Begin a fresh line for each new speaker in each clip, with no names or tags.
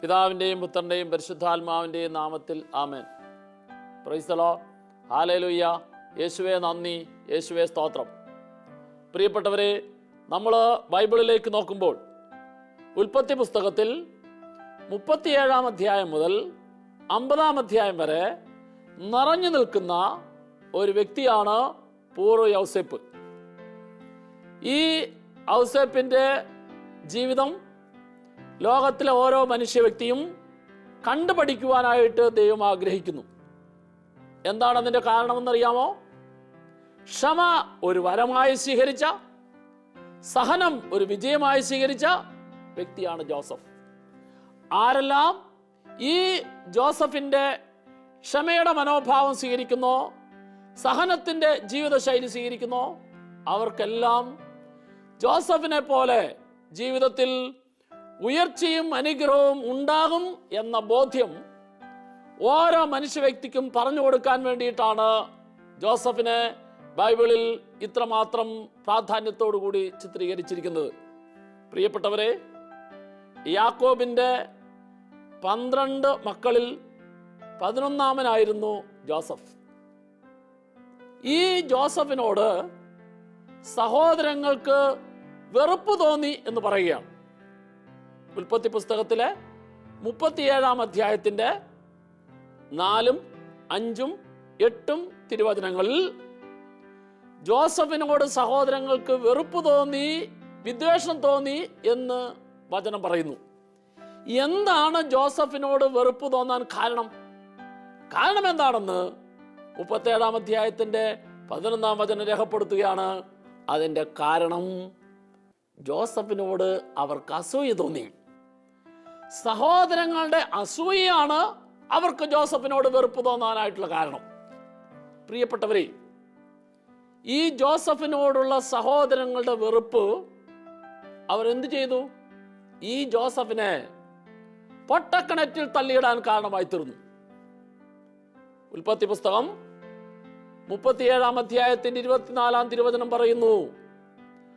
പിതാവിൻ്റെയും പുത്രൻ്റെയും പരിശുദ്ധാത്മാവിൻ്റെയും നാമത്തിൽ ആമേൻ. Praise the lord. ഹല്ലേലൂയ. യേശുവേ നന്ദി, യേശുവേ സ്തോത്രം. പ്രിയപ്പെട്ടവരെ, നമ്മൾ ബൈബിളിലേക്ക് നോക്കുമ്പോൾ ഉൽപ്പത്തി പുസ്തകത്തിൽ 37-ാം അധ്യായം മുതൽ 50-ാം അധ്യായം വരെ നിറഞ്ഞു നിൽക്കുന്ന ഒരു വ്യക്തിയാണ് പൂർവ്വ യൗസേപ്പ്. ഈ ഔസേപ്പിൻ്റെ ജീവിതം ലോകത്തിലെ ഓരോ മനുഷ്യ വ്യക്തിയും കണ്ടുപഠിക്കുവാനായിട്ട് ദൈവം ആഗ്രഹിക്കുന്നു. എന്താണ് അതിൻ്റെ കാരണമെന്നറിയാമോ? ക്ഷമ ഒരു വരമായി സ്വീകരിച്ച, സഹനം ഒരു വിജയമായി സ്വീകരിച്ച വ്യക്തിയാണ് ജോസഫ്. ആരെല്ലാം ഈ ജോസഫിൻ്റെ ക്ഷമയുടെ മനോഭാവം സ്വീകരിക്കുന്നോ, സഹനത്തിൻ്റെ ജീവിതശൈലി സ്വീകരിക്കുന്നോ, അവർക്കെല്ലാം ജോസഫിനെ പോലെ ജീവിതത്തിൽ ഉയർച്ചയും അനുഗ്രഹവും ഉണ്ടാകും എന്ന ബോധ്യം ഓരോ മനുഷ്യ വ്യക്തിക്കും പറഞ്ഞു കൊടുക്കാൻ വേണ്ടിയിട്ടാണ് ജോസഫിനെ ബൈബിളിൽ ഇത്രമാത്രം പ്രാധാന്യത്തോടു കൂടി ചിത്രീകരിച്ചിരിക്കുന്നത്. പ്രിയപ്പെട്ടവരെ, യാക്കോബിൻ്റെ 12 മക്കളിൽ 11-ാമനായിരുന്നു ജോസഫ്. ഈ ജോസഫിനോട് സഹോദരങ്ങൾക്ക് വെറുപ്പ് തോന്നി എന്ന് പറയുകയാണ്. ഉൽപ്പത്തി പുസ്തകത്തിലെ 37-ാം അധ്യായത്തിൻ്റെ 4, 5, 8 തിരുവചനങ്ങളിൽ ജോസഫിനോട് സഹോദരങ്ങൾക്ക് വെറുപ്പ് തോന്നി, വിദ്വേഷം തോന്നി എന്ന് വചനം പറയുന്നു. എന്താണ് ജോസഫിനോട് വെറുപ്പ് തോന്നാൻ കാരണം? കാരണം എന്താണെന്ന് 37-ാം അധ്യായത്തിൻ്റെ 11-ാം വചനം രേഖപ്പെടുത്തുകയാണ്. അതിൻ്റെ കാരണം ജോസഫിനോട് അവർക്ക് അസൂയ തോന്നി. സഹോദരങ്ങളുടെ അസൂയയാണ് അവർക്ക് ജോസഫിനോട് വെറുപ്പ് തോന്നാനായിട്ടുള്ള കാരണം. പ്രിയപ്പെട്ടവരെ, ഈ ജോസഫിനോടുള്ള സഹോദരങ്ങളുടെ വെറുപ്പ് അവരെന്ത് ചെയ്തു? ഈ ജോസഫിനെ പൊട്ടക്കിണറ്റിൽ തള്ളിയിടാൻ കാരണമായി തീർന്നു. ഉൽപ്പത്തി പുസ്തകം 37-ാം അധ്യായത്തിന്റെ 24-ാം തിരുവചനം പറയുന്നു,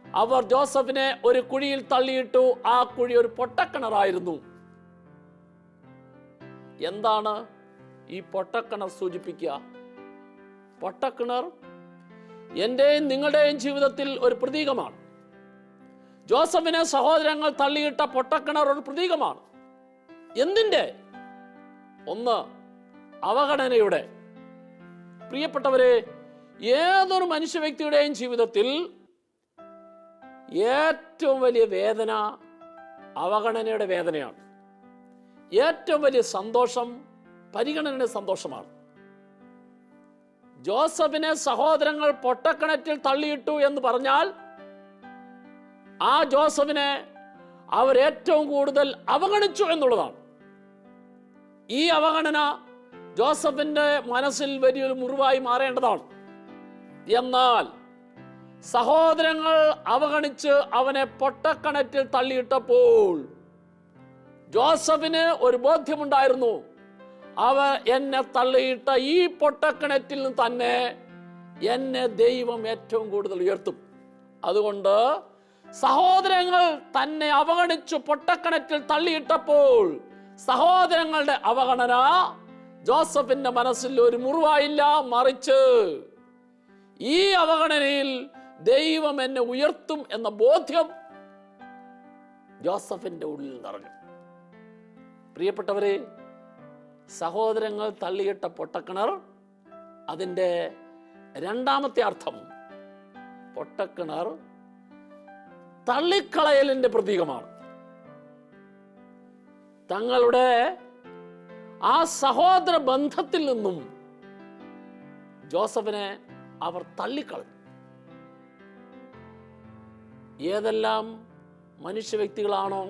അവർ ജോസഫിനെ ഒരു കുഴിയിൽ തള്ളിയിട്ടു. ആ കുഴി ഒരു പൊട്ടക്കിണറായിരുന്നു. എന്താണ് ഈ പൊട്ടക്കിണർ സൂചിപ്പിക്കുക? പൊട്ടക്കിണർ എന്റെയും നിങ്ങളുടെയും ജീവിതത്തിൽ ഒരു പ്രതീകമാണ്. ജോസഫിനെ സഹോദരങ്ങൾ തള്ളിയിട്ട പൊട്ടക്കിണർ ഒരു പ്രതീകമാണ്. എന്തിൻ്റെ? ഒന്ന്, അവഗണനയുടെ. പ്രിയപ്പെട്ടവരെ, ഏതൊരു മനുഷ്യ വ്യക്തിയുടെയും ജീവിതത്തിൽ ഏറ്റവും വലിയ വേദന അവഗണനയുടെ വേദനയാണ്. ഏറ്റവും വലിയ സന്തോഷം പരിഗണനയുടെ സന്തോഷമാണ്. ജോസഫിനെ സഹോദരങ്ങൾ പൊട്ടക്കിണറ്റിൽ തള്ളിയിട്ടു എന്ന് പറഞ്ഞാൽ ആ ജോസഫിനെ അവരേറ്റവും കൂടുതൽ അവഗണിച്ചു എന്നുള്ളതാണ്. ഈ അവഗണന ജോസഫിന്റെ മനസ്സിൽ വലിയൊരു മുറിവായി മാറേണ്ടതാണ്. എന്നാൽ സഹോദരങ്ങൾ അവഗണിച്ച് അവനെ പൊട്ടക്കിണറ്റിൽ തള്ളിയിട്ടപ്പോൾ ജോസഫിന് ഒരു ബോധ്യമുണ്ടായിരുന്നു, അവർ എന്നെ തള്ളിയിട്ട ഈ പൊട്ടക്കിണറ്റിൽ നിന്ന് തന്നെ എന്നെ ദൈവം ഏറ്റവും കൂടുതൽ ഉയർത്തും. അതുകൊണ്ട് സഹോദരങ്ങൾ തന്നെ അവഗണിച്ചു പൊട്ടക്കിണറ്റിൽ തള്ളിയിട്ടപ്പോൾ സഹോദരങ്ങളുടെ അവഗണന ജോസഫിന്റെ മനസ്സിൽ ഒരു മുറിവായില്ല, മറിച്ച് ഈ അവഗണനയിൽ ദൈവം എന്നെ ഉയർത്തും എന്ന ബോധ്യം ജോസഫിന്റെ ഉള്ളിൽ നിറഞ്ഞു. പ്രിയപ്പെട്ടവരെ, സഹോദരങ്ങൾ തള്ളിയിട്ട പൊട്ടക്കിണർ, അതിൻ്റെ രണ്ടാമത്തെ അർത്ഥം, പൊട്ടക്കിണർ തള്ളിക്കളയലിന്റെ പ്രതീകമാണ്. തങ്ങളുടെ ആ സഹോദര ബന്ധത്തിൽ നിന്നും ജോസഫിനെ അവർ തള്ളിക്കളഞ്ഞു. ഏതെല്ലാം മനുഷ്യ വ്യക്തികളാണോ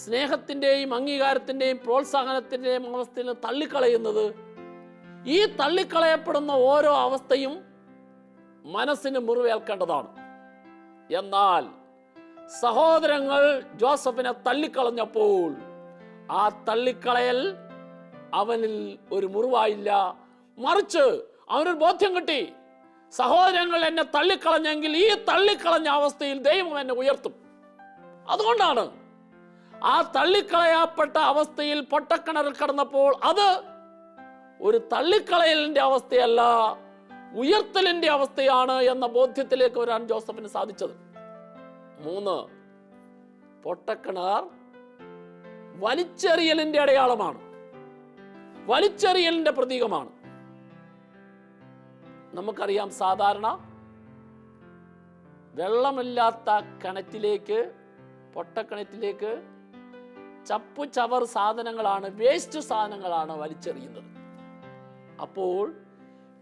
സ്നേഹത്തിൻ്റെയും അംഗീകാരത്തിൻ്റെയും പ്രോത്സാഹനത്തിൻ്റെയും അവസ്ഥയിൽ തള്ളിക്കളയുന്നത്, ഈ തള്ളിക്കളയപ്പെടുന്ന ഓരോ അവസ്ഥയും മനസ്സിന് മുറിവേൽക്കേണ്ടതാണ്. എന്നാൽ സഹോദരങ്ങൾ ജോസഫിനെ തള്ളിക്കളഞ്ഞപ്പോൾ ആ തള്ളിക്കളയൽ അവനിൽ ഒരു മുറിവായില്ല, മറിച്ച് അവനൊരു ബോധ്യം കിട്ടി, സഹോദരങ്ങൾ എന്നെ തള്ളിക്കളഞ്ഞെങ്കിൽ ഈ തള്ളിക്കളഞ്ഞ അവസ്ഥയിൽ ദൈവം എന്നെ ഉയർത്തും. അതുകൊണ്ടാണ് ആ തള്ളിക്കളയപ്പെട്ട അവസ്ഥയിൽ പൊട്ടക്കിണറിൽ കിടന്നപ്പോൾ അത് ഒരു തള്ളിക്കളയലിന്റെ അവസ്ഥയല്ല, ഉയർത്തലിന്റെ അവസ്ഥയാണ് എന്ന ബോധ്യത്തിലേക്ക് വരാൻ ജോസഫിന് സാധിച്ചത്. 3, പൊട്ടക്കിണർ വലിച്ചെറിയലിന്റെ അടയാളമാണ്, വലിച്ചെറിയലിന്റെ പ്രതീകമാണ്. നമുക്കറിയാം, സാധാരണ വെള്ളമില്ലാത്ത കിണറ്റിലേക്ക്, പൊട്ടക്കിണറ്റിലേക്ക് ചപ്പു ചവർ സാധനങ്ങളാണ്, വേസ്റ്റ് സാധനങ്ങളാണ് വലിച്ചെറിയുന്നത്. അപ്പോൾ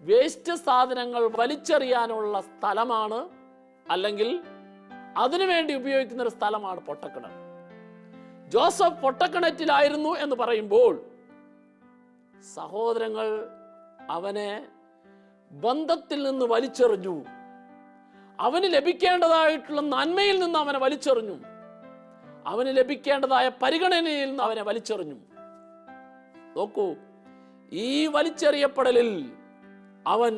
വേസ്റ്റ് സാധനങ്ങൾ വലിച്ചെറിയാനുള്ള സ്ഥലമാണ്, അല്ലെങ്കിൽ അതിനുവേണ്ടി ഉപയോഗിക്കുന്ന ഒരു സ്ഥലമാണ് പൊട്ടക്കിണർ. ജോസഫ് പൊട്ടക്കിണറ്റിലായിരുന്നു എന്ന് പറയുമ്പോൾ സഹോദരങ്ങൾ അവനെ ബന്ധത്തിൽ നിന്ന് വലിച്ചെറിഞ്ഞു, അവന് ലഭിക്കേണ്ടതായിട്ടുള്ള നന്മയിൽ നിന്ന് അവനെ വലിച്ചെറിഞ്ഞു, അവന് ലഭിക്കേണ്ടതായ പരിഗണനയിൽ നിന്ന് അവനെ വലിച്ചെറിഞ്ഞു. നോക്കൂ, ഈ വലിച്ചെറിയപ്പെടലിൽ അവൻ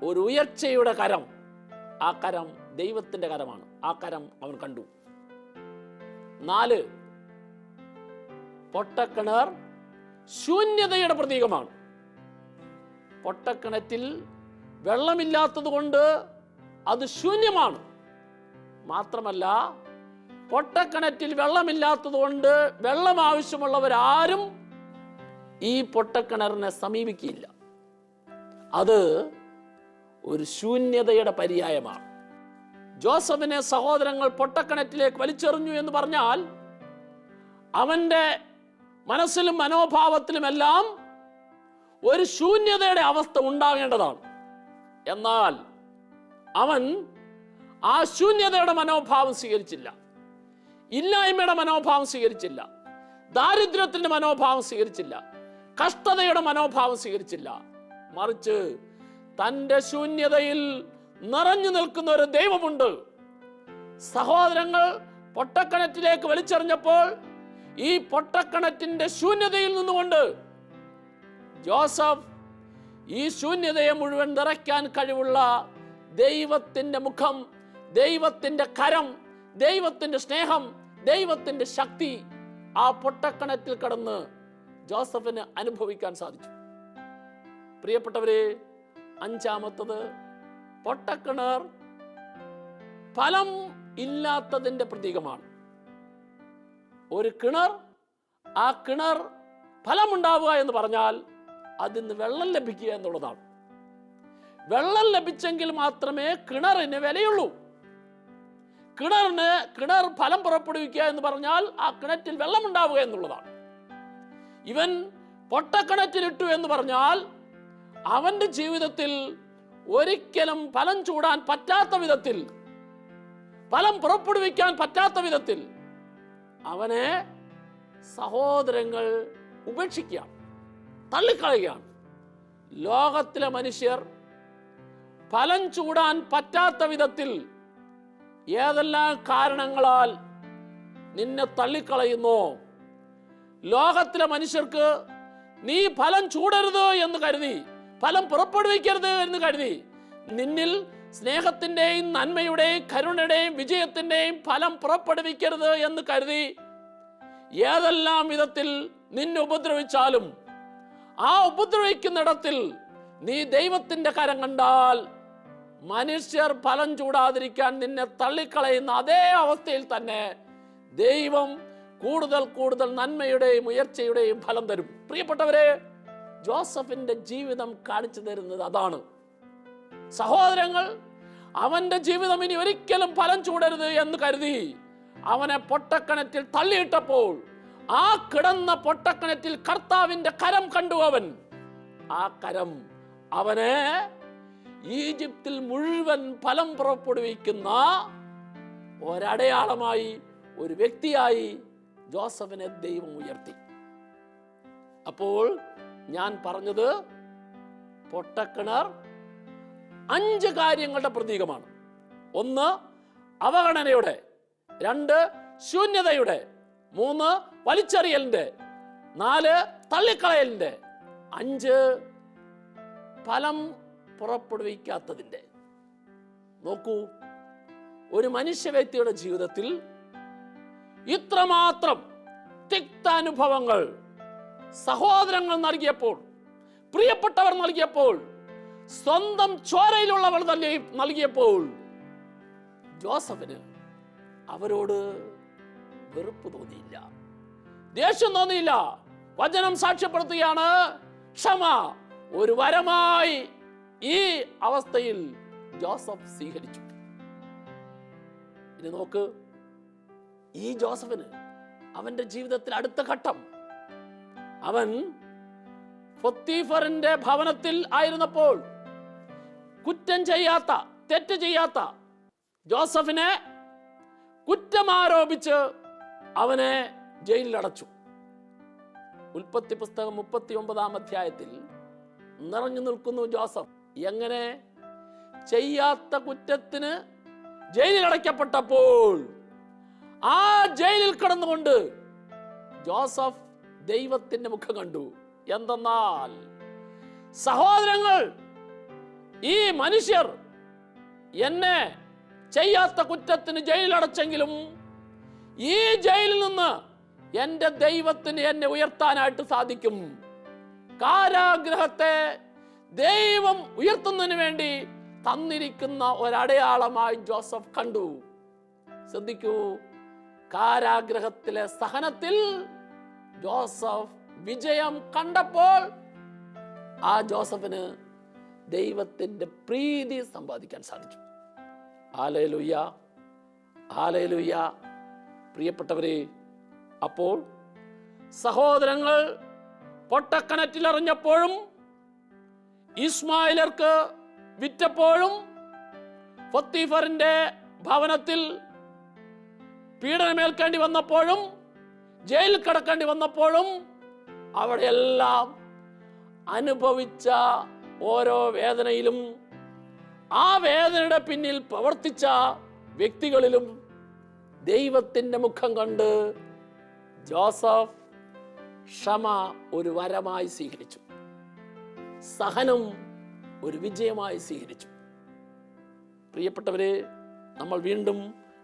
ഒരു ഉയർച്ചയുടെ കരം, ആ കരം ദൈവത്തിന്റെ കരമാണ്, ആ കരം അവൻ കണ്ടു. 4, പൊട്ടക്കിണർ ശൂന്യതയുടെ പ്രതീകമാണ്. പൊട്ടക്കിണറ്റിൽ വെള്ളമില്ലാത്തത് കൊണ്ട് അത് ശൂന്യമാണ്. മാത്രമല്ല, പൊട്ടക്കിണറ്റിൽ വെള്ളമില്ലാത്തത് കൊണ്ട് വെള്ളം ആവശ്യമുള്ളവരാരും ഈ പൊട്ടക്കിണറിനെ സമീപിക്കില്ല. അത് ഒരു ശൂന്യതയുടെ പര്യായമാണ്. ജോസഫിനെ സഹോദരങ്ങൾ പൊട്ടക്കിണറ്റിലേക്ക് വലിച്ചെറിഞ്ഞു എന്ന് പറഞ്ഞാൽ അവന്റെ മനസ്സിലും മനോഭാവത്തിലുമെല്ലാം ഒരു ശൂന്യതയുടെ അവസ്ഥ ഉണ്ടാകേണ്ടതാണ്. എന്നാൽ അവൻ ആ ശൂന്യതയുടെ മനോഭാവം സ്വീകരിച്ചില്ല, ഇല്ലായ്മയുടെ മനോഭാവം സ്വീകരിച്ചില്ല, ദാരിദ്ര്യത്തിന്റെ മനോഭാവം സ്വീകരിച്ചില്ല, കഷ്ടതയുടെ മനോഭാവം സ്വീകരിച്ചില്ല. മറിച്ച് തൻ്റെ ശൂന്യതയിൽ നിറഞ്ഞു നിൽക്കുന്ന ഒരു ദൈവമുണ്ട്. സഹോദരങ്ങൾ പൊട്ടക്കിണറ്റിലേക്ക് വലിച്ചെറിഞ്ഞപ്പോൾ ഈ പൊട്ടക്കിണറ്റിന്റെ ശൂന്യതയിൽ നിന്നുകൊണ്ട് ജോസഫ് ഈ ശൂന്യതയെ മുഴുവൻ നിറയ്ക്കാൻ കഴിവുള്ള ദൈവത്തിന്റെ മുഖം, ദൈവത്തിന്റെ കരം, ദൈവത്തിന്റെ സ്നേഹം, ദൈവത്തിന്റെ ശക്തി ആ പൊട്ടക്കിണറ്റിൽ കടന്ന് ജോസഫിന് അനുഭവിക്കാൻ സാധിച്ചു. പ്രിയപ്പെട്ടവരെ, 5-മത്തത്, പൊട്ടക്കിണർ ഫലം ഇല്ലാത്തതിന്റെ പ്രതീകമാണ്. ഒരു കിണർ, ആ കിണർ ഫലമുണ്ടാവുക എന്ന് പറഞ്ഞാൽ അതിന് വെള്ളം ലഭിക്കുക എന്നുള്ളതാണ്. വെള്ളം ലഭിച്ചെങ്കിൽ മാത്രമേ കിണറിന് വിലയുള്ളൂ. കിണർ ഫലം പുറപ്പെടുവിക്കുക എന്ന് പറഞ്ഞാൽ ആ കിണറ്റിൽ വെള്ളം ഉണ്ടാവുക എന്നുള്ളതാണ്. ഇവൻ പൊട്ടക്കിണറ്റിലിട്ടു എന്ന് പറഞ്ഞാൽ അവന്റെ ജീവിതത്തിൽ ഒരിക്കലും ഫലം ചൂടാൻ പറ്റാത്ത വിധത്തിൽ, ഫലം പുറപ്പെടുവിക്കാൻ പറ്റാത്ത വിധത്തിൽ അവനെ സഹോദരങ്ങൾ ഉപേക്ഷിക്കുകയാണ്, തള്ളിക്കളയുകയാണ്. ലോകത്തിലെ മനുഷ്യർ ഫലം ചൂടാൻ പറ്റാത്ത വിധത്തിൽ ഏതെല്ലാം കാരണങ്ങളാൽ നിന്നെ തള്ളിക്കളയുന്നോ, ലോകത്തിലെ മനുഷ്യർക്ക് നീ ഫലം ചൂടരുത് എന്ന് കരുതി, ഫലം പുറപ്പെടുവിക്കരുത് എന്ന് കരുതി, നിന്നിൽ സ്നേഹത്തിന്റെയും നന്മയുടെയും കരുണയുടെയും വിജയത്തിന്റെയും ഫലം പുറപ്പെടുവിക്കരുത് എന്ന് കരുതി ഏതെല്ലാം വിധത്തിൽ നിന്നെ ഉപദ്രവിച്ചാലും ആ ഉപദ്രവിക്കുന്നിടത്തിൽ നീ ദൈവത്തിന്റെ കരം കണ്ടാൽ മനുഷ്യർ ഫലം ചൂടാതിരിക്കാൻ നിന്നെ തള്ളിക്കളയുന്ന അതേ അവസ്ഥയിൽ തന്നെ ദൈവം കൂടുതൽ കൂടുതൽ നന്മയുടെയും ഉയർച്ചയുടെയും ഫലം തരും. പ്രിയപ്പെട്ടവരെ, ജോസഫിന്റെ ജീവിതം കാണിച്ചു തരുന്നത് അതാണ്. സഹോദരങ്ങൾ അവന്റെ ജീവിതം ഇനി ഒരിക്കലും ഫലം ചൂടരുത് എന്ന് കരുതി അവനെ പൊട്ടക്കിണറ്റിൽ തള്ളിയിട്ടപ്പോൾ ആ കിടന്ന പൊട്ടക്കിണറ്റിൽ കർത്താവിന്റെ കരം കണ്ടു അവൻ. ആ കരം അവനെ ഈജിപ്തിൽ മുഴുവൻ ഫലം പുറപ്പെടുവിക്കുന്ന ഒരടയാളമായി, ഒരു വ്യക്തിയായി ജോസഫിനെ ദൈവം ഉയർത്തി. അപ്പോൾ ഞാൻ പറഞ്ഞത്, പൊട്ടക്കിണർ 5 കാര്യങ്ങളുടെ പ്രതീകമാണ്. 1 അവഗണനയുടെ, 2 ശൂന്യതയുടെ, 3 വലിച്ചെറിയലിന്റെ, 4 തള്ളിക്കളയലിന്റെ, 5 ഫലം പുറപ്പെടുവിക്കാത്തതിന്റെ. നോക്കൂ, ഒരു മനുഷ്യ വ്യക്തിയുടെ ജീവിതത്തിൽ ഇത്രമാത്രം തിക്താനുഭവങ്ങൾ സഹോദരങ്ങൾ നൽകിയപ്പോൾ, പ്രിയപ്പെട്ടവർ നൽകിയപ്പോൾ, സ്വന്തം ചോരയിലുള്ളവർ നൽകിയപ്പോൾ ജോസഫിന് അവരോട് വെറുപ്പ് തോന്നിയില്ല, ദേഷ്യം തോന്നിയില്ല. വചനം സാക്ഷ്യപ്പെടുത്തുകയാണ്, ക്ഷമ ഒരു വരമായി ഈ അവസ്ഥയിൽ ജോസഫ് സ്വീകരിച്ചു. ഇനി നോക്ക്, ഈ ജോസഫിന് അവന്റെ ജീവിതത്തിൽ അടുത്ത ഘട്ടം, അവൻ പൊത്തീഫറിന്റെ ഭവനത്തിൽ ആയിരുന്നപ്പോൾ കുറ്റം ചെയ്യാത്ത, തെറ്റ് ചെയ്യാത്ത ജോസഫിനെ കുറ്റമാരോപിച്ച് അവനെ ജയിലിലടച്ചു. ഉൽപ്പത്തി പുസ്തകം 39-ാം അധ്യായത്തിൽ നിറഞ്ഞു നിൽക്കുന്നു ജോസഫ്. എങ്ങനെ? ചെയ്യാത്ത കുറ്റത്തിന് ജയിലിലടയ്ക്കപ്പെട്ടപ്പോൾ ആ ജയിലിൽ കിടന്നുകൊണ്ട് ജോസഫ് ദൈവത്തിന്റെ മുഖം കണ്ടു. എന്തെന്നാൽ സഹോദരങ്ങൾ, ഈ മനുഷ്യർ എന്നെ ചെയ്യാത്ത കുറ്റത്തിന് ജയിലിലടച്ചെങ്കിലും ഈ ജയിലിൽ നിന്ന് എന്റെ ദൈവത്തിന് എന്നെ ഉയർത്താനായിട്ട് സാധിക്കും. കാരാഗ്രഹത്തെ ദൈവം ഉയർത്തുന്നതിന് വേണ്ടി തന്നിരിക്കുന്ന ഒരടയാളമായി ജോസഫ് കണ്ടു. ശ്രദ്ധിക്കൂ, കാരാഗ്രഹത്തിലെ സഹനത്തിൽ ജോസഫ് വിജയം കണ്ടപ്പോൾ ആ ജോസഫിന് ദൈവത്തിന്റെ പ്രീതി സമ്പാദിക്കാൻ സാധിച്ചു. Hallelujah, hallelujah. പ്രിയപ്പെട്ടവരെ, അപ്പോൾ സഹോദരങ്ങൾ പൊട്ടക്കിണറ്റിലെറിഞ്ഞപ്പോഴും ഇസ്മായിലർക്ക് വിറ്റപ്പോഴും പൊത്തീഫറിന്റെ ഭവനത്തിൽ പീഡനമേൽക്കേണ്ടി വന്നപ്പോഴും ജയിലിൽ കിടക്കേണ്ടി വന്നപ്പോഴും അവിടെയെല്ലാം അനുഭവിച്ച ഓരോ വേദനയിലും ആ വേദനയുടെ പിന്നിൽ പ്രവർത്തിച്ച വ്യക്തികളിലും ദൈവത്തിന്റെ മുഖം കണ്ട് ജോസഫ് ക്ഷമ ഒരു വരമായി സ്വീകരിച്ചു, സഹനം ഒരു വിജയമായി സ്വീകരിച്ചു. പ്രിയപ്പെട്ടവരെ, നമ്മൾ വീണ്ടും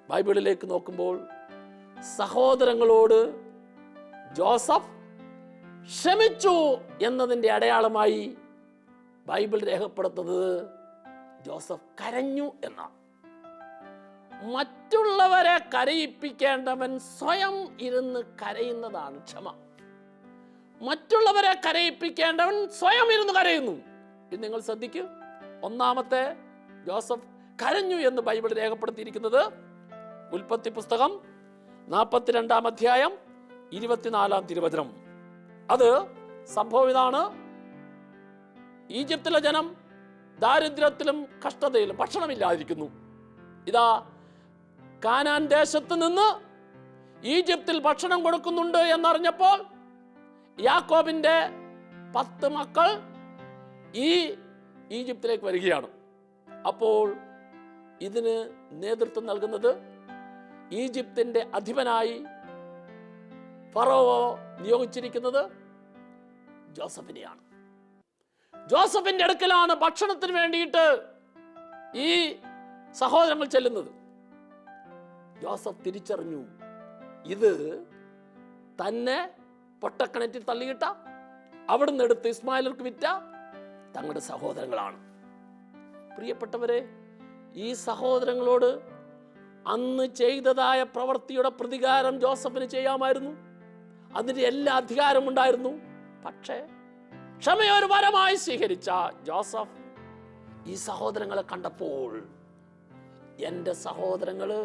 ബൈബിളിലേക്ക് നോക്കുമ്പോൾ സഹോദരങ്ങളോട് ജോസഫ് ക്ഷമിച്ചു എന്നതിൻ്റെ അടയാളമായി ബൈബിൾ രേഖപ്പെടുത്തുന്നത് ജോസഫ് കരഞ്ഞു എന്നാണ്. മറ്റുള്ളവരെ കരയിപ്പിക്കേണ്ടവൻ സ്വയം ഇരുന്ന് കരയുന്നതാണ് ക്ഷമ. മറ്റുള്ളവരെ കരയിപ്പിക്കേണ്ടവൻ സ്വയം ഇരുന്ന് കരയുന്നു. ഇത് നിങ്ങൾ ശ്രദ്ധിക്കൂ. ഒന്നാമത്തെ ജോസഫ് കരഞ്ഞു എന്ന് ബൈബിൾ രേഖപ്പെടുത്തിയിരിക്കുന്നത് ഉൽപ്പത്തി പുസ്തകം 42-ാം അധ്യായം 24-ാം തിരുവചനം. അത് സംഭവം ഇതാണ്: ഈജിപ്തിലെ ജനം ദാരിദ്ര്യത്തിലും കഷ്ടതയിലും ഭക്ഷണമില്ലാതിരിക്കുന്നു. ഇതാ കാനാൻ ദേശത്ത് നിന്ന് ഈജിപ്തിൽ ഭക്ഷണം കൊടുക്കുന്നുണ്ട് എന്നറിഞ്ഞപ്പോൾ യാക്കോബിന്റെ 10 മക്കൾ ഈ ഈജിപ്തിലേക്ക് വരികയാണ്. അപ്പോൾ ഇതിന് നേതൃത്വം നൽകുന്നത് ഈജിപ്തിന്റെ അധിപനായി ഫറവോ നിയോഗിച്ചിരിക്കുന്നത് ജോസഫിനെയാണ്. ജോസഫിന്റെ അടുക്കലാണ് ഭക്ഷണത്തിന് വേണ്ടിയിട്ട് ഈ സഹോദരങ്ങൾ ചെല്ലുന്നത്. ജോസഫ് തിരിച്ചറിഞ്ഞു, ഇത് തന്നെ പൊട്ടക്കിണറ്റിൽ തള്ളിയിട്ട, അവിടുന്ന് എടുത്ത് ഇസ്മായിലർക്ക് വിറ്റ തങ്ങളുടെ സഹോദരങ്ങളാണ്. പ്രിയപ്പെട്ടവരെ, ഈ സഹോദരങ്ങളോട് അന്ന് ചെയ്തതായ പ്രവൃത്തിയുടെ പ്രതികാരം ജോസഫിന് ചെയ്യാമായിരുന്നു. അതിന് എല്ലാ അധികാരമുണ്ടായിരുന്നു. പക്ഷേ ക്ഷമയൊരു വരമായി സ്വീകരിച്ച ജോസഫ് ഈ സഹോദരങ്ങളെ കണ്ടപ്പോൾ, എൻ്റെ സഹോദരങ്ങള്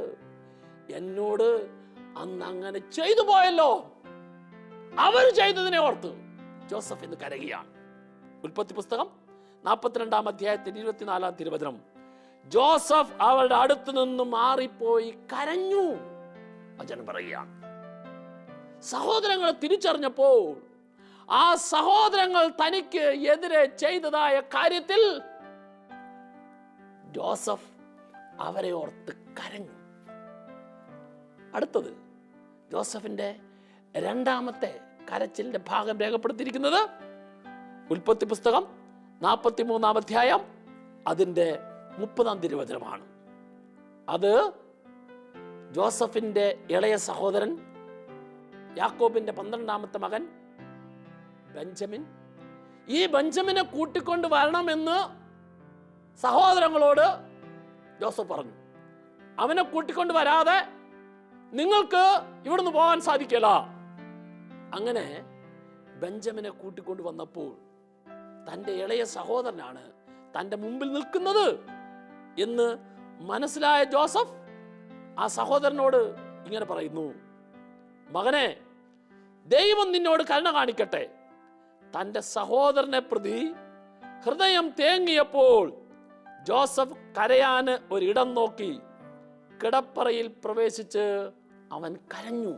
എന്നോട് അന്ന് അങ്ങനെ ചെയ്തു പോയല്ലോ, അവർ ചെയ്തതിനെ ഓർത്ത് ജോസഫ് ഇന്ന് കരയുകയാണ്. ഉൽപ്പത്തി പുസ്തകം 42-ാം അധ്യായത്തിൽ 24-ാം തിരുവചനം. ജോസഫ് അവരുടെ അടുത്ത് നിന്ന് മാറിപ്പോയി കരഞ്ഞു. വചനം പറയുകയാണ്, സഹോദരങ്ങളെ തിരിച്ചറിഞ്ഞപ്പോൾ ആ സഹോദരങ്ങൾ തനിക്ക് എതിരെ ചെയ്തതായ കാര്യത്തിൽ ജോസഫ് അവരെ ഓർത്ത് കരഞ്ഞു. അടുത്തത് ജോസഫിന്റെ രണ്ടാമത്തെ കരച്ചിലിന്റെ ഭാഗം രേഖപ്പെടുത്തിയിരിക്കുന്നത് ഉൽപ്പത്തി പുസ്തകം 43-ാം അധ്യായം അതിൻ്റെ 30-ാം തിരുവചനമാണ്. അത് ജോസഫിന്റെ ഇളയ സഹോദരൻ യാക്കോബിന്റെ 12ാമത്തെ മകൻ ബെഞ്ചമിൻ. ഈ ബെഞ്ചമിനെ കൂട്ടിക്കൊണ്ട് വരണമെന്ന് സഹോദരങ്ങളോട് ജോസഫ് പറഞ്ഞു. അവനെ കൂട്ടിക്കൊണ്ട് വരാതെ നിങ്ങൾക്ക് ഇവിടുന്ന് പോകാൻ സാധിക്കില്ല. അങ്ങനെ ബെഞ്ചമിനെ കൂട്ടിക്കൊണ്ട് വന്നപ്പോൾ തൻ്റെ ഇളയ സഹോദരനാണ് തൻ്റെ മുമ്പിൽ നിൽക്കുന്നത് എന്ന് മനസ്സിലായ ജോസഫ് ആ സഹോദരനോട് ഇങ്ങനെ പറയുന്നു, മകനെ, ദൈവം നിന്നോട് കരുണ കാണിക്കട്ടെ. തൻ്റെ സഹോദരനെ പ്രതി ഹൃദയം തേങ്ങിയപ്പോൾ ജോസഫ് കരയാന് ഒരിടം നോക്കി കിടപ്പറയിൽ പ്രവേശിച്ച് അവൻ കരഞ്ഞു.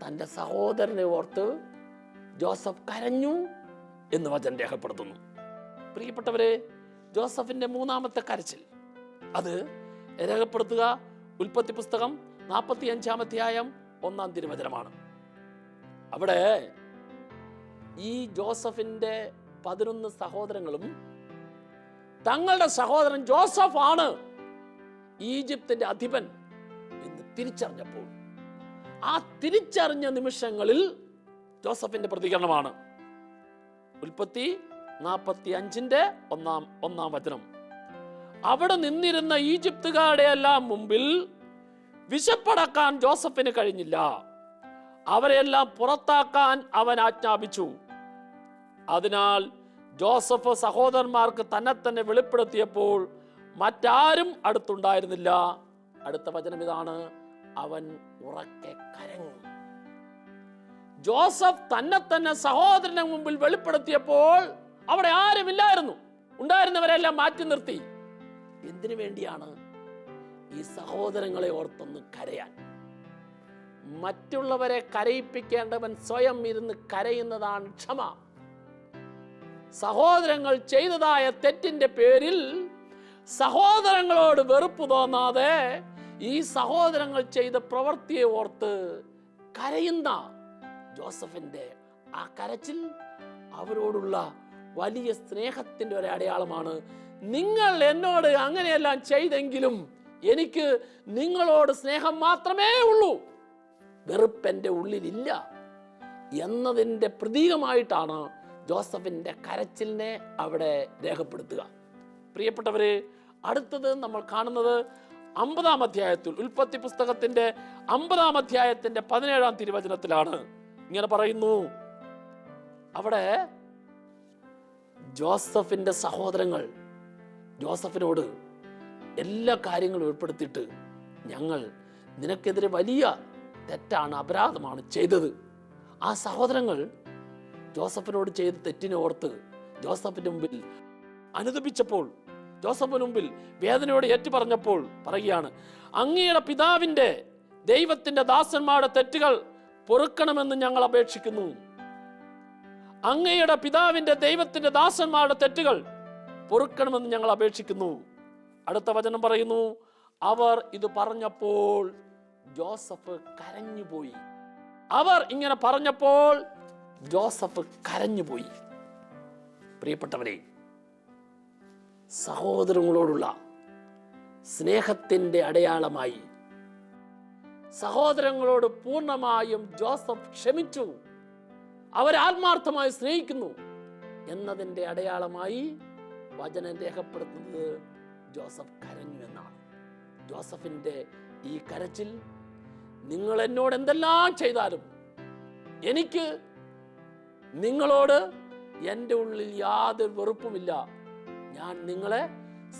തൻ്റെ സഹോദരനെ ഓർത്ത് ജോസഫ് കരഞ്ഞു എന്ന് വചനം രേഖപ്പെടുത്തുന്നു. പ്രിയപ്പെട്ടവരെ, ജോസഫിന്റെ 3ാമത്തെ കരച്ചിൽ അത് രേഖപ്പെടുത്തുക ഉൽപ്പത്തി പുസ്തകം 45-ാം അധ്യായം 1-ാം തിരുവചനമാണ്. അവിടെ ഈ ജോസഫിന്റെ 11 സഹോദരങ്ങളും തങ്ങളുടെ സഹോദരൻ ജോസഫ് ആണ് ഈജിപ്തിന്റെ അധിപൻ എന്ന് തിരിച്ചറിഞ്ഞപ്പോൾ, ആ തിരിച്ചറിഞ്ഞ നിമിഷങ്ങളിൽ ജോസഫിന്റെ പ്രതികരണമാണ് ഉൽപ്പത്തി 45-ന്റെ 1-ാം വചനം. അവിടെ നിന്നിരുന്ന ഈജിപ്തുകാരുടെ എല്ലാം മുമ്പിൽ വിശപ്പടക്കാൻ ജോസഫിന് കഴിഞ്ഞില്ല. അവരെല്ലാം പുറത്താക്കാൻ അവൻ ആജ്ഞാപിച്ചു. അതിനാൽ ജോസഫ് സഹോദരന്മാർക്ക് തന്നെ വെളിപ്പെടുത്തിയപ്പോൾ മറ്റാരും അടുത്തുണ്ടായിരുന്നില്ല. അടുത്ത വചനം ഇതാണ്, അവൻ ഉറക്കെ കരഞ്ഞു. ജോസഫ് തന്നെ സഹോദരന് മുമ്പിൽ വെളിപ്പെടുത്തിയപ്പോൾ അവിടെ ആരുമില്ലായിരുന്നു. ഉണ്ടായിരുന്നവരെല്ലാം മാറ്റി നിർത്തി. എന്തിനു വേണ്ടിയാണ്? ഈ സഹോദരങ്ങളെ ഓർത്തൊന്ന് കരയാൻ. മറ്റുള്ളവരെ കരയിപ്പിക്കേണ്ടവൻ സ്വയം ഇരുന്ന് കരയുന്നതാണ് ക്ഷമ. സഹോദരങ്ങൾ ചെയ്തതായ തെറ്റിന്റെ പേരിൽ സഹോദരങ്ങളോട് വെറുപ്പ് തോന്നാതെ ഈ സഹോദരങ്ങൾ ചെയ്ത പ്രവൃത്തിയെ ഓർത്ത് കരയുന്ന ജോസഫിന്റെ ആ കരച്ചിൽ അവരോടുള്ള വലിയ സ്നേഹത്തിന്റെ ഒരു അടയാളമാണ്. നിങ്ങൾ എന്നോട് അങ്ങനെയെല്ലാം ചെയ്തെങ്കിലും എനിക്ക് നിങ്ങളോട് സ്നേഹം മാത്രമേ ഉള്ളൂ, വെറുപ്പ് എൻ്റെ ഉള്ളിലില്ല എന്നതിൻ്റെ പ്രതീകമായിട്ടാണ് ജോസഫിന്റെ കരച്ചിലിനെ അവിടെ രേഖപ്പെടുത്തുക. പ്രിയപ്പെട്ടവരെ, അടുത്തത് നമ്മൾ കാണുന്നത് 50-ാം അധ്യായത്തിൽ, ഉൽപ്പത്തി പുസ്തകത്തിന്റെ 50-ാം അധ്യായത്തിന്റെ 17-ാം തിരുവചനത്തിലാണ്. ഇങ്ങനെ പറയുന്നു, അവിടെ ജോസഫിന്റെ സഹോദരങ്ങൾ ജോസഫിനോട് എല്ലാ കാര്യങ്ങളും ഉൾപ്പെടുത്തിയിട്ട്, ഞങ്ങൾ നിനക്കെതിരെ വലിയ തെറ്റാണ്, അപരാധമാണ് ചെയ്തത്. ആ സഹോദരങ്ങൾ ജോസഫിനോട് ചെയ്ത തെറ്റിനെ ഓർത്ത് ജോസഫിന്റെ മുമ്പിൽ അനുതപിച്ചപ്പോൾ, ജോസഫിന് മുമ്പിൽ വേദനയോട് ഏറ്റുപറഞ്ഞപ്പോൾ പറയുകയാണ്, അങ്ങയുടെ പിതാവിന്റെ ദൈവത്തിന്റെ ദാസന്മാരുടെ തെറ്റുകൾ പൊറുക്കണമെന്ന് ഞങ്ങൾ അപേക്ഷിക്കുന്നു. അങ്ങയുടെ പിതാവിന്റെ ദൈവത്തിന്റെ ദാസന്മാരുടെ തെറ്റുകൾ പൊറുക്കണമെന്ന് ഞങ്ങൾ അപേക്ഷിക്കുന്നു. അടുത്ത വചനം പറയുന്നു, അവർ ഇത് പറഞ്ഞപ്പോൾ ജോസഫ് കരഞ്ഞുപോയി. അവർ ഇങ്ങനെ പറഞ്ഞപ്പോൾ ജോസഫ് കരഞ്ഞുപോയി. പ്രിയപ്പെട്ടവരെ, സഹോദരങ്ങളോടുള്ള സ്നേഹത്തിന്റെ അടയാളമായി സഹോദരങ്ങളോട് പൂർണ്ണമായും ജോസഫ് ക്ഷമിച്ചു, അവരെ ആത്മാർത്ഥമായി സ്നേഹിക്കുന്നു എന്നതിൻ്റെ അടയാളമായി വചനം രേഖപ്പെടുത്തുന്നത് ജോസഫ് കരഞ്ഞു എന്നാണ്. ജോസഫിന്റെ ഈ കരച്ചിൽ, നിങ്ങൾ എന്നോട് എന്തെല്ലാം ചെയ്താലും എനിക്ക് നിങ്ങളോട് എൻ്റെ ഉള്ളിൽ യാതൊരു വെറുപ്പുമില്ല, ഞാൻ നിങ്ങളെ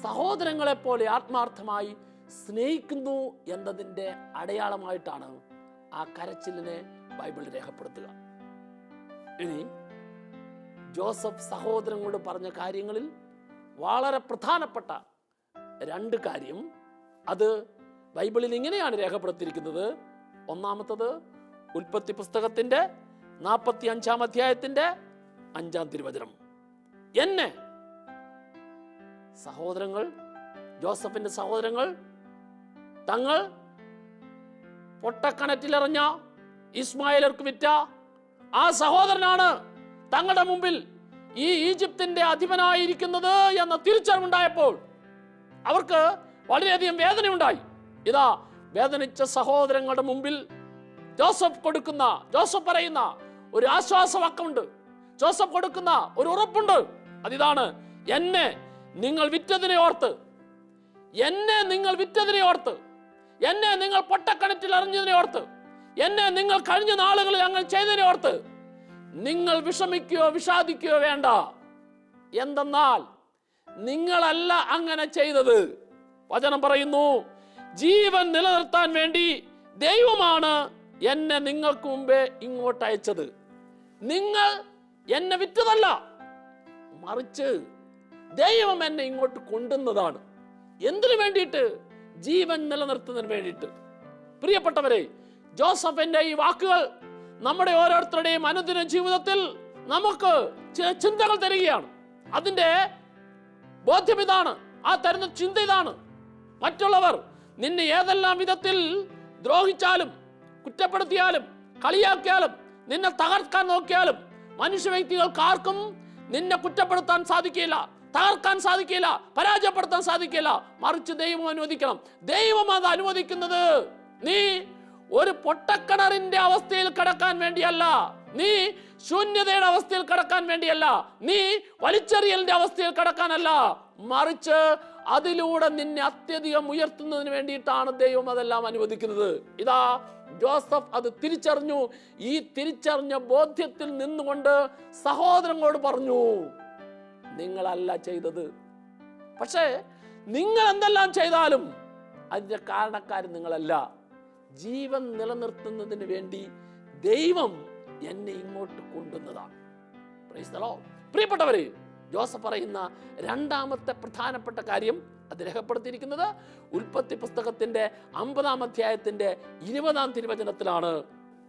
സഹോദരങ്ങളെ പോലെ ആത്മാർത്ഥമായി സ്നേഹിക്കുന്നു എന്നതിൻ്റെ അടയാളമായിട്ടാണ് ആ കരച്ചിലിനെ ബൈബിൾ രേഖപ്പെടുത്തുക. ഇനി ജോസഫ് സഹോദരങ്ങളോട് പറഞ്ഞ കാര്യങ്ങളിൽ വളരെ പ്രധാനപ്പെട്ട 2 കാര്യം അത് ബൈബിളിൽ ഇങ്ങനെയാണ് രേഖപ്പെടുത്തിയിരിക്കുന്നത്. ഒന്നാമത്തത് ഉൽപ്പത്തി പുസ്തകത്തിന്റെ 45-ാം അധ്യായത്തിന്റെ 5-ാം തിരുവചനം. എന്നെ സഹോദരങ്ങൾ, ജോസഫിന്റെ സഹോദരങ്ങൾ, തങ്ങൾ പൊട്ടക്കിണറ്റിലെറിഞ്ഞ ഇസ്മായേലർക്ക് വിറ്റ ആ സഹോദരനാണ് തങ്ങളുടെ മുമ്പിൽ ഈ ഈജിപ്തിന്റെ അധിപനായിരിക്കുന്നത് എന്ന തിരിച്ചറിവുണ്ടായപ്പോൾ അവർക്ക് വളരെയധികം വേദനയുണ്ടായി. ഇതാ, വേദനിച്ച സഹോദരങ്ങളുടെ മുമ്പിൽ ജോസഫ് പറയുന്ന ഒരു ആശ്വാസവാക്കുണ്ട്, ജോസഫ് കൊടുക്കുന്ന ഒരു ഉറപ്പുണ്ട്. അതിതാണ്, എന്നെ നിങ്ങൾ വിറ്റതിനെ ഓർത്ത്, എന്നെ നിങ്ങൾ പൊട്ടക്കിണറ്റിൽ എറിഞ്ഞതിനെ ഓർത്ത്, എന്നെ നിങ്ങൾ കഴിഞ്ഞ നാളുകളിൽ അങ്ങനെ ചെയ്തതിനെ ഓർത്ത് നിങ്ങൾ വിഷമിക്കുകയോ വിഷാദിക്കുകയോ വേണ്ട. എന്തെന്നാൽ നിങ്ങളല്ല അങ്ങനെ ചെയ്തത്. വചനം പറയുന്നു, ജീവൻ നിലനിർത്താൻ വേണ്ടി ദൈവമാണ് എന്നെ നിങ്ങൾക്ക് മുമ്പേ ഇങ്ങോട്ട് അയച്ചത്. നിങ്ങൾ എന്നെ വിറ്റതല്ല, മറിച്ച് ദൈവം എന്നെ ഇങ്ങോട്ട് കൊണ്ടുവന്നതാണ്. എന്തിനു വേണ്ടിയിട്ട്? ജീവൻ നിലനിർത്തുന്നതിന് വേണ്ടിയിട്ട്. പ്രിയപ്പെട്ടവരെ, ജോസഫിന്റെ ഈ വാക്കുകൾ നമ്മുടെ ഓരോരുത്തരുടെയും അനുദിന ജീവിതത്തിൽ നമുക്ക് ചില ചിന്തകൾ തരികയാണ്. അതിന്റെ ബോധ്യം ഇതാണ്, ആ തരുന്ന ചിന്ത ഇതാണ്: മറ്റുള്ളവർ നിന്നെ ഏതെല്ലാം വിധത്തിൽ ദ്രോഹിച്ചാലും, കുറ്റപ്പെടുത്തിയാലും, കളിയാക്കിയാലും, നിന്നെ തകർക്കാൻ നോക്കിയാലും, മനുഷ്യ വ്യക്തികൾക്ക് ആർക്കും നിന്നെ കുറ്റപ്പെടുത്താൻ സാധിക്കില്ല, തകർക്കാൻ സാധിക്കില്ല, പരാജയപ്പെടുത്താൻ സാധിക്കില്ല. മറിച്ച് ദൈവം അനുവദിക്കണം. ദൈവം അത് അനുവദിക്കുന്നത് നീ ഒരു പൊട്ടക്കിണറിന്റെ അവസ്ഥയിൽ കിടക്കാൻ വേണ്ടിയല്ല, നീ ശൂന്യതയുടെ അവസ്ഥയിൽ കിടക്കാൻ വേണ്ടിയല്ല, നീ വലിച്ചെറിയലിന്റെ അവസ്ഥയിൽ കിടക്കാനല്ല, മറിച്ച് അതിലൂടെ നിന്നെ അത്യധികം ഉയർത്തുന്നതിന് വേണ്ടിയിട്ടാണ് ദൈവം അതെല്ലാം അനുവദിക്കുന്നത്. ഇതാ ജോസഫ് അത് തിരിച്ചറിഞ്ഞു. ഈ തിരിച്ചറിഞ്ഞ ബോധ്യത്തിൽ നിന്നുകൊണ്ട് സഹോദരങ്ങളോട് പറഞ്ഞു, നിങ്ങളല്ല ചെയ്തത്. പക്ഷേ നിങ്ങൾ എന്തെല്ലാം ചെയ്താലും അതിന്റെ കാരണക്കാരൻ നിങ്ങളല്ല. ജീവൻ നിലനിർത്തുന്നതിന് വേണ്ടി ദൈവം എന്നെ ഇങ്ങോട്ട് കൊണ്ടുവന്നതാണ്. Price the Lord. പ്രിയപ്പെട്ടവരെ, ജോസഫ് പറയുന്ന രണ്ടാമത്തെ പ്രധാനപ്പെട്ട കാര്യം അത് രേഖപ്പെടുത്തിയിരിക്കുന്നത് ഉൽപ്പത്തി പുസ്തകത്തിന്റെ 50-ാം അധ്യായത്തിന്റെ 20-ാം തിരുവചനത്തിലാണ്.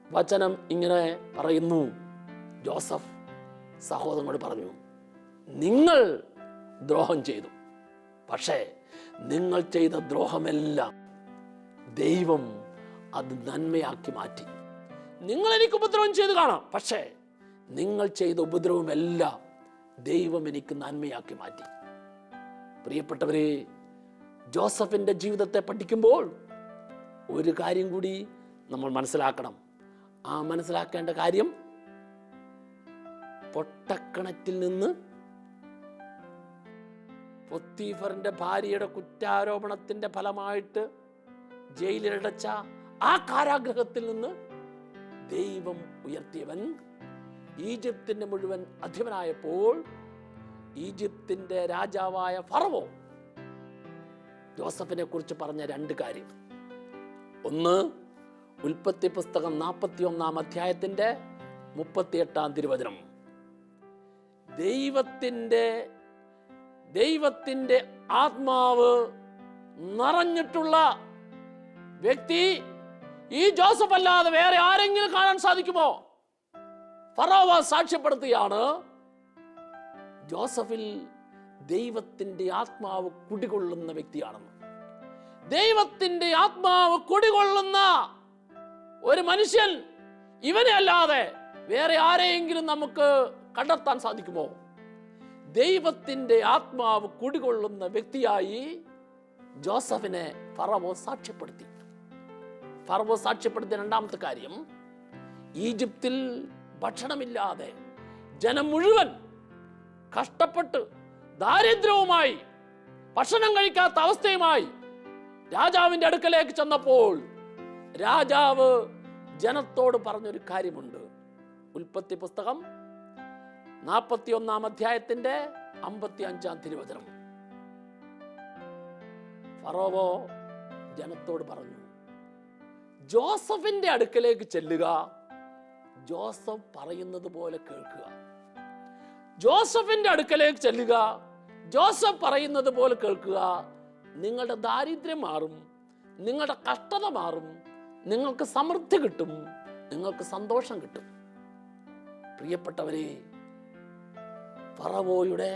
വചനം ഇങ്ങനെ പറയുന്നു, ജോസഫ് സഹോദരനോട് പറഞ്ഞു, നിങ്ങൾ ദ്രോഹം ചെയ്തു, പക്ഷേ നിങ്ങൾ ചെയ്ത ദ്രോഹമെല്ലാം ദൈവം അത് നന്മയാക്കി മാറ്റി. നിങ്ങൾ എനിക്ക് ഉപദ്രവം ചെയ്ത് കാണാം, പക്ഷേ നിങ്ങൾ ചെയ്ത ഉപദ്രവമെല്ലാം ദൈവം എനിക്ക് നന്മയാക്കി മാറ്റി. പ്രിയപ്പെട്ടവരെ, ജോസഫിന്റെ ജീവിതത്തെ പഠിക്കുമ്പോൾ ഒരു കാര്യം കൂടി നമ്മൾ മനസ്സിലാക്കണം. ആ മനസ്സിലാക്കേണ്ട കാര്യം, പൊട്ടക്കിണറ്റിൽ നിന്ന് പൊത്തീഫറിന്റെ ഭാര്യയുടെ കുറ്റാരോപണത്തിന്റെ ഫലമായിട്ട് ജയിലിലടച്ച ആ കാരാഗ്രഹത്തിൽ നിന്ന് ദൈവം ഉയർത്തിയവൻ ഈജിപ്തിന്റെ മുഴുവൻ അധിപനായപ്പോൾ ഈജിപ്തിന്റെ രാജാവായ ഫറവോ ജോസഫിനെ കുറിച്ച് പറഞ്ഞ രണ്ട് കാര്യം. ഒന്ന്, ഉൽപ്പത്തി പുസ്തകം 41-ാം അധ്യായത്തിന്റെ 38-ാം തിരുവചനം. ദൈവത്തിന്റെ ആത്മാവ് നിറഞ്ഞിട്ടുള്ള വ്യക്തി ഈ ജോസഫ് അല്ലാതെ വേറെ ആരെങ്കിലും കാണാൻ സാധിക്കുമോ? ഫറവോ സാക്ഷ്യപ്പെടുത്തുകയാണ്, ജോസഫിൽ ദൈവത്തിന്റെ ആത്മാവ് കുടികൊള്ളുന്ന വ്യക്തിയാണെന്ന്. ദൈവത്തിന്റെ ആത്മാവ് കുടികൊള്ളുന്ന ഒരു മനുഷ്യൻ ഇവനെ അല്ലാതെ വേറെ ആരെയെങ്കിലും നമുക്ക് കണ്ടെത്താൻ സാധിക്കുമോ? ദൈവത്തിന്റെ ആത്മാവ് കുടികൊള്ളുന്ന വ്യക്തിയായി ജോസഫിനെ ഫറവോ സാക്ഷ്യപ്പെടുത്തി. ഫറവോ സാക്ഷ്യപ്പെടുത്തിയ രണ്ടാമത്തെ കാര്യം, ഈജിപ്തിൽ ഭക്ഷണമില്ലാതെ ജനം മുഴുവൻ കഷ്ടപ്പെട്ട് ദാരിദ്ര്യവുമായി ഭക്ഷണം കഴിക്കാത്ത അവസ്ഥയുമായി രാജാവിന്റെ അടുക്കലേക്ക് ചെന്നപ്പോൾ രാജാവ് ജനത്തോട് പറഞ്ഞൊരു കാര്യമുണ്ട്. ഉൽപ്പത്തി പുസ്തകം 41-ാം അധ്യായത്തിന്റെ 55-ാം തിരുവചനം. ഫറവോ ജനത്തോട് പറഞ്ഞു, ജോസഫിന്റെ അടുക്കലേക്ക് ചെല്ലുക, ജോസഫ് പറയുന്നത് പോലെ കേൾക്കുക. ജോസഫിന്റെ അടുക്കലേക്ക് ചെല്ലുക, ജോസഫ് പറയുന്നത് പോലെ കേൾക്കുക. നിങ്ങളുടെ ദാരിദ്ര്യം മാറും, നിങ്ങളുടെ കഷ്ടത മാറും, നിങ്ങൾക്ക് സമൃദ്ധി കിട്ടും, നിങ്ങൾക്ക് സന്തോഷം കിട്ടും. പ്രിയപ്പെട്ടവരെ, ഫറവോയുടെ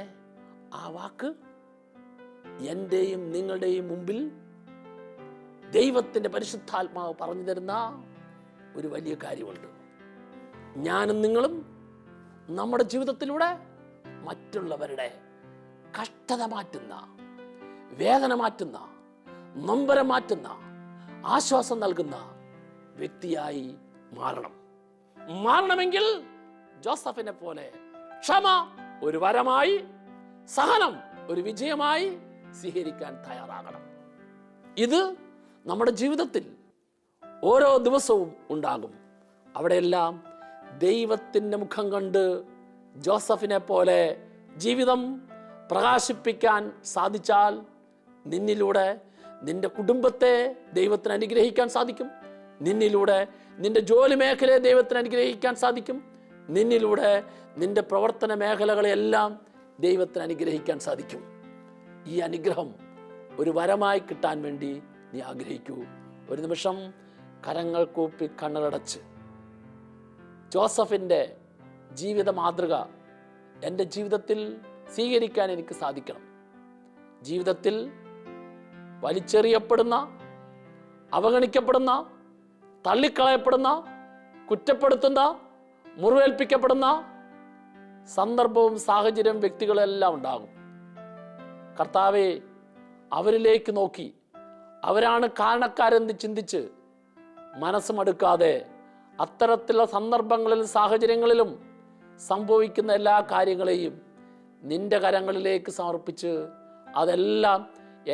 ആ വാക്ക് എന്റെയും നിങ്ങളുടെയും മുമ്പിൽ ദൈവത്തിന്റെ പരിശുദ്ധാത്മാവ് പറഞ്ഞു തരുന്ന ഒരു വലിയ കാര്യമുണ്ട്. ഞാനും നിങ്ങളും നമ്മുടെ ജീവിതത്തിലൂടെ മറ്റുള്ളവരുടെ കഷ്ടത മാറ്റുന്ന, വേദന മാറ്റുന്ന, നൊമ്പരം മാറ്റുന്ന, ആശ്വാസം നൽകുന്ന വ്യക്തിയായി മാറണമെങ്കിൽ ജോസഫിനെ പോലെ ക്ഷമ ഒരു വരമായി, സഹനം ഒരു വിജയമായി സ്വീകരിക്കാൻ തയ്യാറാകണം. ഇത് നമ്മുടെ ജീവിതത്തിൽ ഓരോ ദിവസവും ഉണ്ടാകും. അവിടെയെല്ലാം ദൈവത്തിൻ്റെ മുഖം കണ്ട് ജോസഫിനെ പോലെ ജീവിതം പ്രകാശിപ്പിക്കാൻ സാധിച്ചാൽ നിന്നിലൂടെ നിന്റെ കുടുംബത്തെ ദൈവത്തിന് അനുഗ്രഹിക്കാൻ സാധിക്കും. നിന്നിലൂടെ നിന്റെ ജോലി മേഖലയെ ദൈവത്തിന് അനുഗ്രഹിക്കാൻ സാധിക്കും. നിന്നിലൂടെ നിന്റെ പ്രവർത്തന മേഖലകളെല്ലാം ദൈവത്തിന് അനുഗ്രഹിക്കാൻ സാധിക്കും. ഈ അനുഗ്രഹം ഒരു വരമായി കിട്ടാൻ വേണ്ടി നീ ആഗ്രഹിക്കൂ. ഒരു നിമിഷം കരങ്ങൾ കൂപ്പി കണ്ണടച്ച് ജോസഫിൻ്റെ ജീവിത മാതൃക എൻ്റെ ജീവിതത്തിൽ സ്വീകരിക്കാൻ എനിക്ക് സാധിക്കണം. ജീവിതത്തിൽ വലിച്ചെറിയപ്പെടുന്ന, അവഗണിക്കപ്പെടുന്ന, തള്ളിക്കളയപ്പെടുന്ന, കുറ്റപ്പെടുത്തുന്ന, മുറിവേൽപ്പിക്കപ്പെടുന്ന സന്ദർഭവും സാഹചര്യം വ്യക്തികളെല്ലാം ഉണ്ടാകും. കർത്താവേ, അവരിലേക്ക് നോക്കി അവരാണ് കാരണക്കാരെന്ന് ചിന്തിച്ച് മനസ്സുമടുക്കാതെ അത്തരത്തിലുള്ള സന്ദർഭങ്ങളിലും സാഹചര്യങ്ങളിലും സംഭവിക്കുന്ന എല്ലാ കാര്യങ്ങളെയും നിന്റെ കരങ്ങളിലേക്ക് സമർപ്പിച്ച് അതെല്ലാം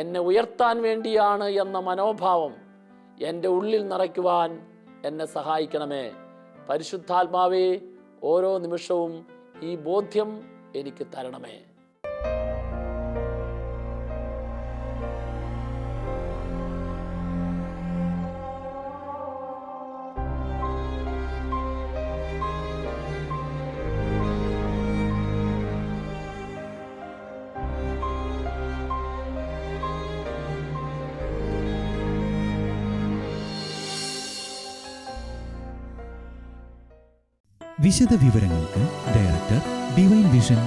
എന്നെ ഉയർത്താൻ വേണ്ടിയാണ് എന്ന മനോഭാവം എൻ്റെ ഉള്ളിൽ നിറയ്ക്കുവാൻ എന്നെ സഹായിക്കണമേ. പരിശുദ്ധാത്മാവേ, ഓരോ നിമിഷവും ഈ ബോധ്യം എനിക്ക് തരണമേ.
വിശദ വിവരങ്ങൾക്ക് director, divine vision,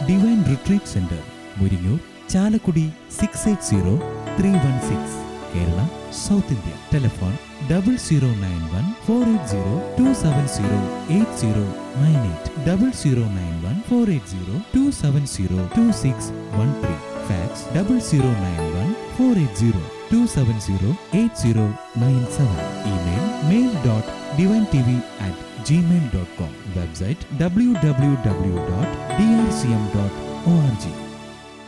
divine retreat centre, Muringoor, Chalakudy 680316, Kerala, south India. Telephone 0091-480-270-8098, 0091-480-270-2613. Fax 0091-480-270-8097. Email mail.divinetv@gmail.com. Website www.drcm.org.